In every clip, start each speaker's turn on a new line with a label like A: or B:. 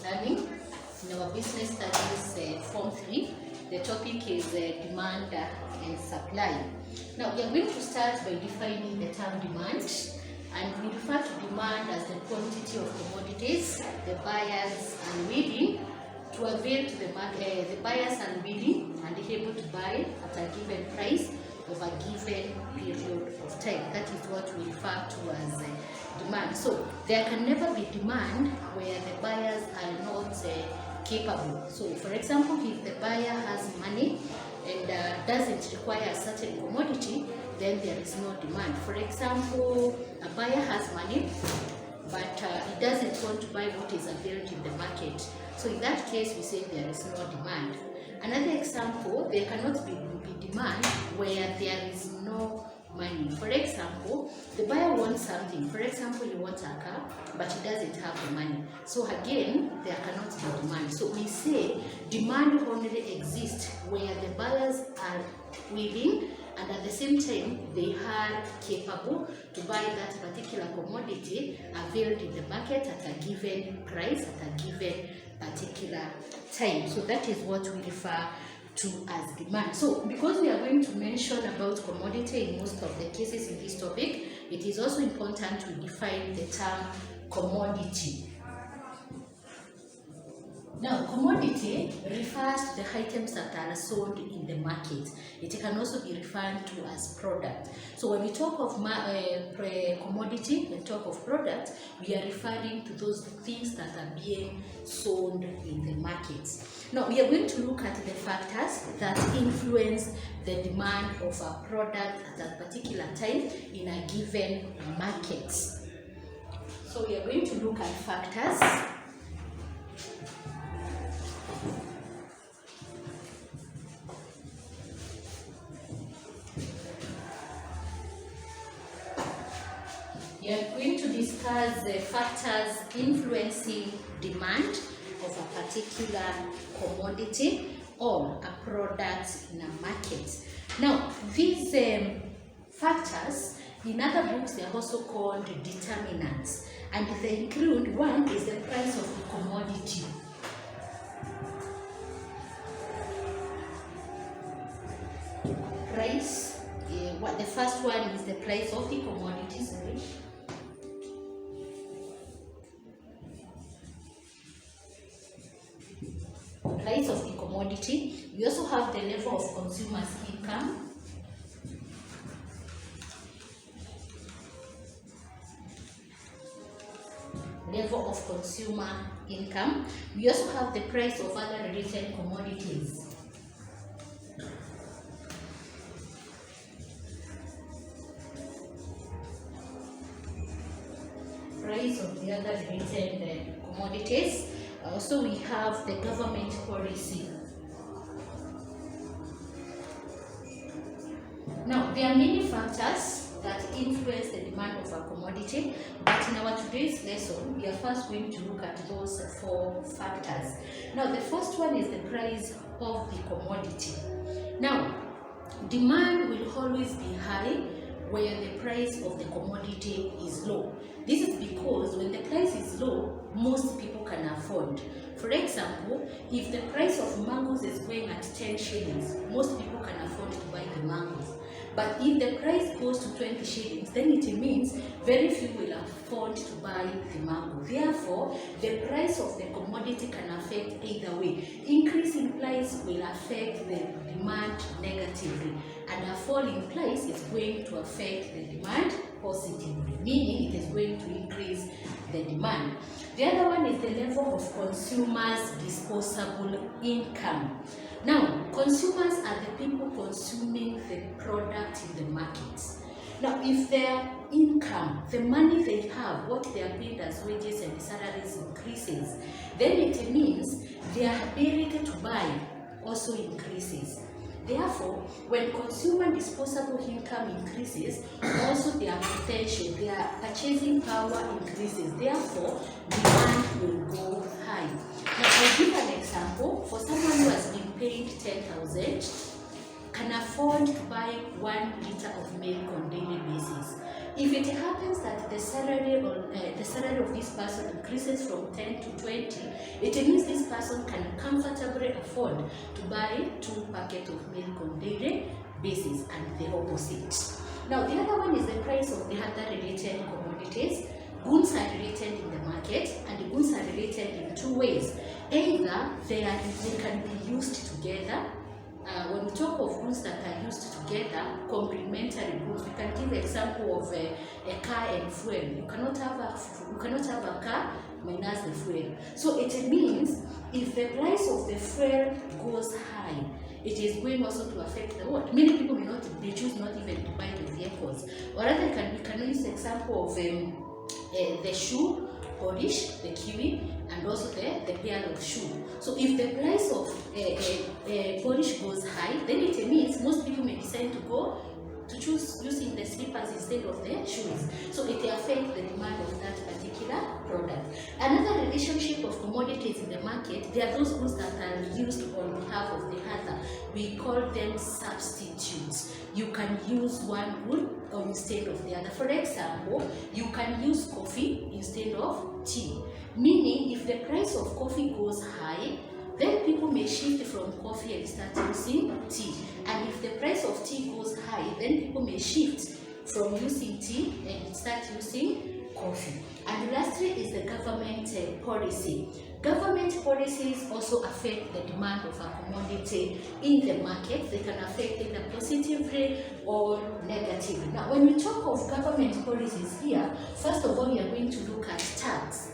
A: learning. In our business studies form 3, the topic is demand and supply. Now we are going to start by defining the term demand, and we refer to demand as the quantity of commodities the buyers are willing to avail to the market. The buyers are willing and able to buy at a given price of a given period of time. That is what we refer to as demand. So there can never be demand where the buyers are not capable. So for example, if the buyer has money and doesn't require a certain commodity, then there is no demand. For example, a buyer has money but he doesn't want to buy what is available in the market. So in that case, we say there is no demand. Another example, there cannot be demand where there is no money. For example, the buyer wants something. For example, he wants a car, but he doesn't have the money. So again, there cannot be demand. So we say demand only exists where the buyers are willing and at the same time they are capable to buy that particular commodity available in the market at a given price at a given particular time. So that is what we refer to as demand. So because we are going to mention about commodity in most of the cases in this topic, it is also important to define the term commodity. Now, commodity refers to the items that are sold in the market. It can also be referred to as product. So when we talk of commodity, when we talk of product, we are referring to those things that are being sold in the market. Now, we are going to look at the factors that influence the demand of a product at a particular time in a given market. So we are going to look at factors We are going to discuss the factors influencing demand of a particular commodity or a product in a market. Now, these factors, in other books, they are also called determinants, and they include: one is the price of the commodity. Price, the first one is the price of the commodity, sorry. Price of the commodity. We also have the level of consumers' income. Level of consumer income. We also have the price of other related commodities. Price of the other related commodities. Also, we have the government policy. Now, there are many factors that influence the demand of a commodity, but in our today's lesson, we are first going to look at those 4 factors. Now, the first one is the price of the commodity. Now, demand will always be high where the price of the commodity is low. This is because when the price is low, most people can afford. For example, if the price of mangoes is going at 10 shillings, most people can afford to buy the mangoes. But if the price goes to 20 shillings, then it means very few will afford to buy the mango. Therefore, the price of the commodity can affect either way. Increase in price will affect the demand negatively, and a fall in price is going to affect the demand positively, meaning it is going to increase the demand. The other one is the level of consumers' disposable income. Now, consumers are the people consuming the product in the market. Now, if their income, the money they have, what they are paid as wages and salaries increases, then it means their ability to buy also increases. Therefore, when consumer disposable income increases, also their potential, their purchasing power increases. Therefore, demand will go high. Now, I'll give an example. For someone who has been paid 10,000, can afford to buy 1 liter of milk on daily basis. If it happens that the salary of this person increases from 10 to 20, It means this person can comfortably afford to buy 2 packets of milk on daily basis, and the opposite. Now the other one is the price of the other related commodities. Goods are related in the market, and the goods are related in 2 ways. Either they can be used together. When we talk of goods that are used together, complementary goods, we can give example of a car and fuel. You cannot have a car minus the fuel. So it means if the price of the fuel goes high, it is going also to affect the what? Many people they choose not even to buy the vehicles. Or rather, we can use the example of the shoe polish, the kiwi, and also the pair of shoe. So if the price of polish goes high, then it means most people may decide to choose using the slippers instead of the shoes. So it affects the demand of that particular product. Another relationship of commodities in the market, there are those goods that are used on behalf of the other. We call them substitutes. You can use one good instead of the other. For example, you can use coffee instead of tea. Meaning, if the price of coffee goes high, then people may shift from coffee and start using tea. And if the price of tea goes high, then people may shift from using tea and start using coffee. And lastly is the government policy. Government policies also affect the demand of a commodity in the market. They can affect it positively or negatively. Now, when we talk of government policies here, first of all, we are going to look at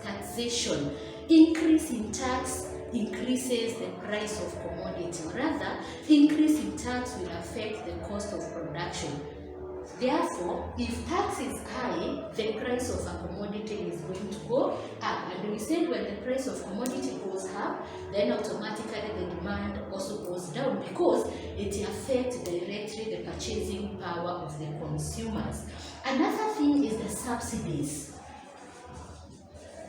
A: taxation. Increase in tax increases the price of commodity. Rather, increase in tax will affect the cost of production. Therefore, if tax is high, the price of a commodity is going to go up. And we said when the price of commodity goes up, then automatically the demand also goes down, because it affects directly the purchasing power of the consumers. Another thing is the subsidies.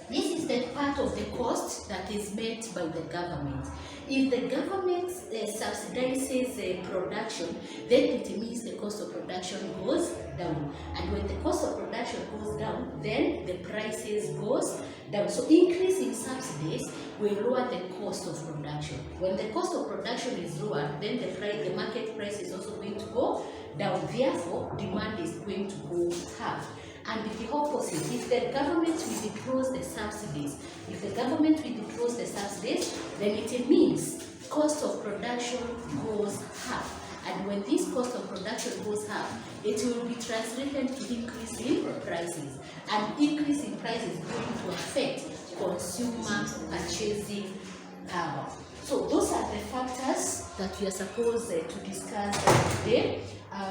A: This is the part of the cost that is met by the government. If the government subsidizes production, then it means the cost of production goes down. And when the cost of production goes down, then the prices goes down. So increasing subsidies will lower the cost of production. When the cost of production is lower, then the market price is also going to go down. Therefore, demand is going to go up. And the opposite, if the government withdraws the subsidies, then it means cost of production goes up. And when this cost of production goes up, it will be translated to increase in prices. And increase in prices is going to affect consumer purchasing power. So those are the factors that we are supposed to discuss today.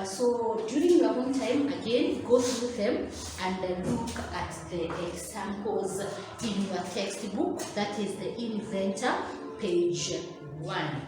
A: So during your own time, again, go through them and look at the examples in your textbook. That is the Inventor, page 1.